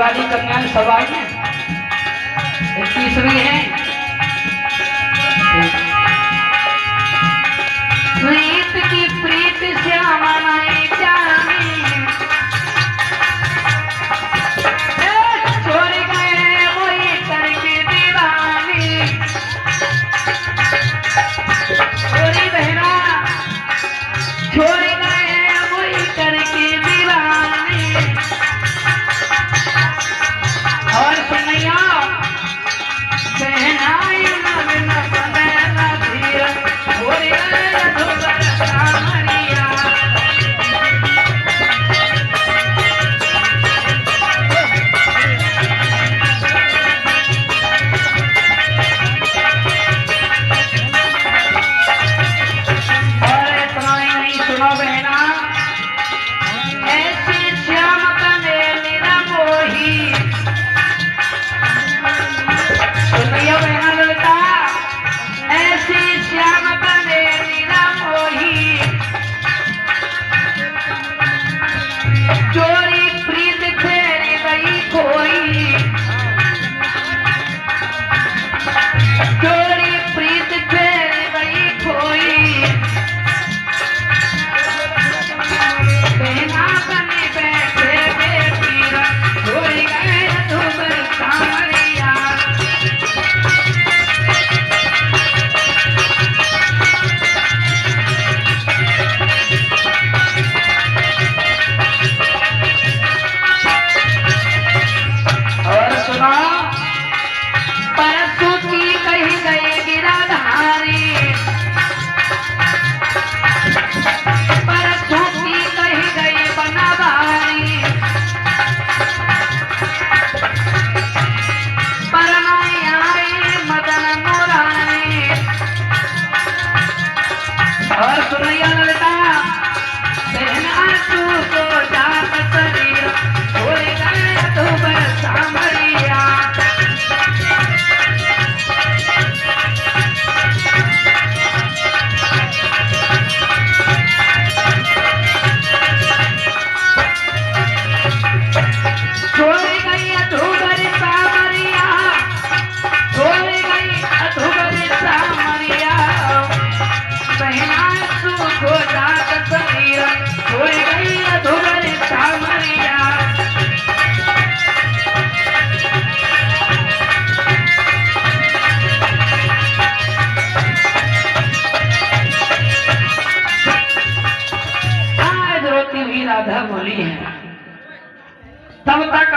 वाली कन्या सवाई है, 21वीं है। प्रीत की प्रीत श्यामा नहीं जानी, छोड़ गए वही करके दीवानी। छोड़ी बहना छोड़ गए वही करके दीवानी। और सुनैया बहना राधा बोली है। तब तक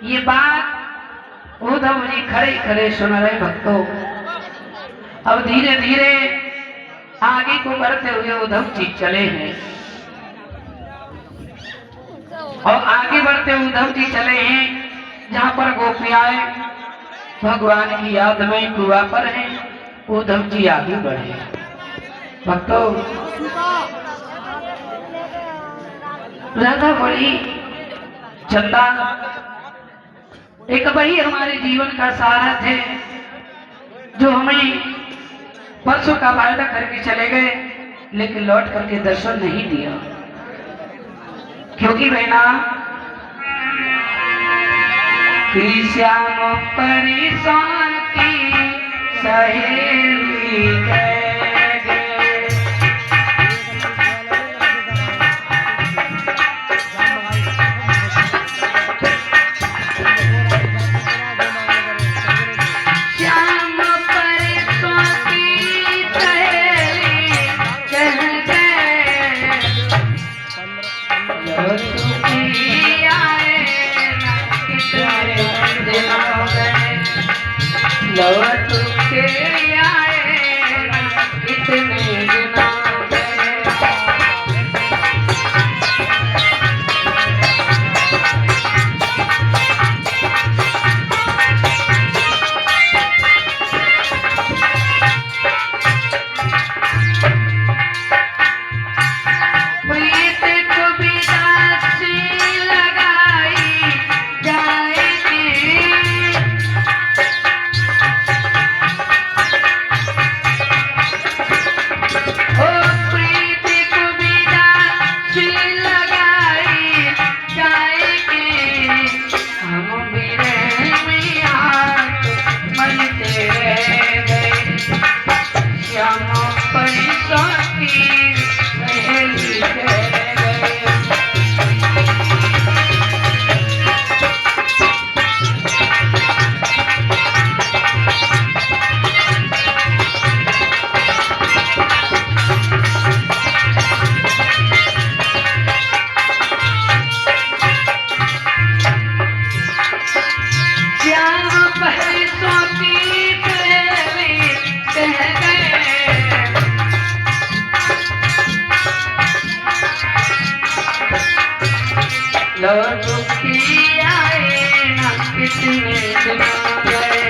ये बात उद्धव जी खड़े खड़े सुन रहे भक्तों। अब धीरे धीरे आगे को बढ़ते हुए उद्धव जी चले हैं और आगे बढ़ते उद्धव जी चले हैं जहां पर गोपियां भगवान की याद में कुआं पर हैं। उद्धव जी आगे बढ़े भक्तों। राधा बोली चंदा एक वही हमारे जीवन का सहारा थे जो हमें परसों का वायदा करके चले गए लेकिन लौट करके दर्शन नहीं दिया। क्योंकि बहना श्याम परेशान की सहेली लौट के आए लौट के आए ना कितने दिन गए।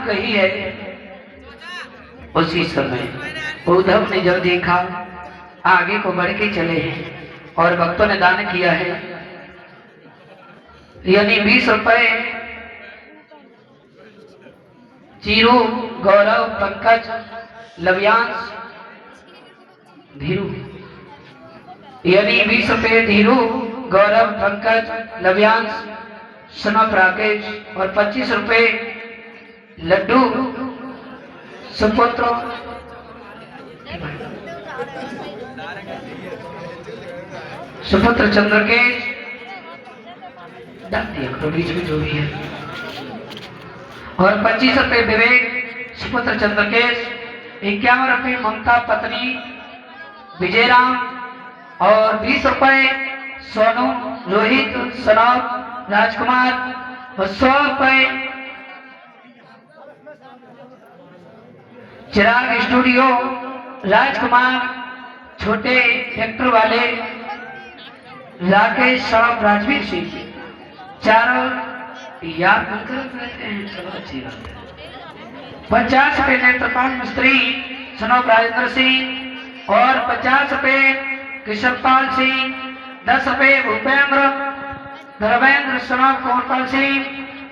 कही है। उसी समय उद्धव ने जब देखा आगे को बढ़ के चले हैं और भक्तों ने दान किया है, यानी 20 रुपए चीरू, गौरव, पंकज, लव्यांश, धीरू, यानी 20 रुपए धीरू, गौरव, पंकज, लव्यांश, सनप, राकेश और 25 रुपए लड्डू, सुपुत्र, सुपुत्र चंद्रकेश, डाल दिया करो बीच में जो भी है, और 25 रुपए विवेक, सुपुत्र चंद्रकेश, 51 रुपए ममता पत्नी विजयराम और 20 रुपए सोनू, रोहित, सनौब, राजकुमार और 100 रुपए चिराग स्टूडियो, राजकुमार, छोटे ट्रैक्टर वाले, राकेश, सौरभ, राजवीर सिंह, चारों याद रहते हैं। चलो अच्छी बात है। 50 रुपए नेत्रपाल मिस्त्री, सनौब राजेंद्र सिंह और 50 रुपए किशनपाल सिंह, 10 रुपए भूपेंद्र, धर्मेंद्र, सनौब कंवरपाल सिंह,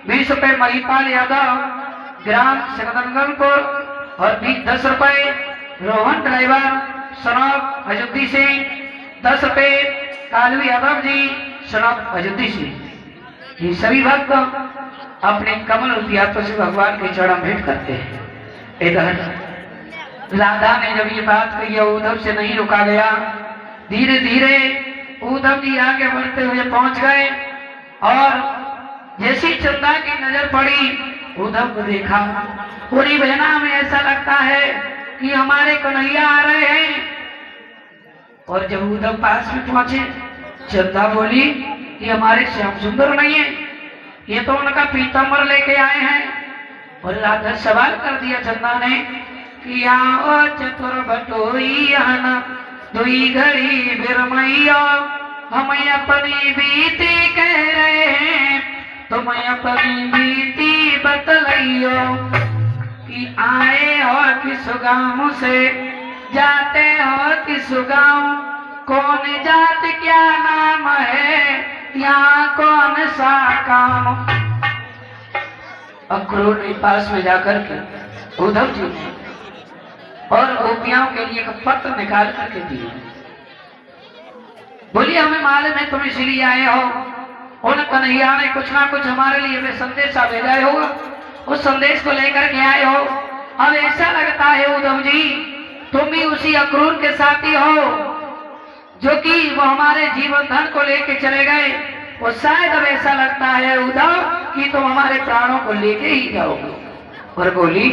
20 रुपए महिपाल यादव, ग्राम सिकंदरपुर और 10 रुपए रोहन ड्राइवर, सनौब अयोध्या सिंह, 10 रुपए कालू यादव जी, सनौब अयोध्या सिंह। ये सभी भक्त अपने कमल रूपी हाथों से भगवान के चरण भेंट करते हैं। इधर राधा ने जब ये बात कही, उद्धव से नहीं रुका गया। धीरे धीरे उद्धव जी आगे बढ़ते हुए पहुंच गए और जैसी चंदा की नजर पड़ी उद्धव को देखा, पूरी बहना में ऐसा लगता है कि हमारे कन्हैया आ रहे हैं। और जब उद्धव पास में पहुंचे, चंदा बोली कि हमारे श्याम सुंदर नहीं है, ये तो उनका पीताम्बर लेके आए हैं। और राधा सवाल कर दिया चंदा ने कि आओ चतुर बटोई आना दुई घड़ी बिरमैया, हम अपनी बीती कह रहे हैं, तुम अपनी बीती बतलैयो कि आए हो किस गाँव से, जाते हो किस गाँव, कौन जात क्या नाम है, यहाँ कौन सा काम। अक्रूर के पास में जाकर के उद्धव जी ने और गोपियों के लिए एक पत्र निकाल करके दिए। बोलिए हमें मालूम है तुम इसलिए आए हो, उन कन्हैया ने कुछ ना कुछ हमारे लिए वे संदेशा भेजा होगा, उस संदेश को लेकर के आए हो। अब ऐसा लगता है उद्धव जी तुम भी उसी अक्रूर के साथी हो जो कि वो हमारे जीवन धन को लेके चले गए, और शायद अब ऐसा लगता है उद्धव कि तुम हमारे प्राणों को लेके ही जाओगे। और बोली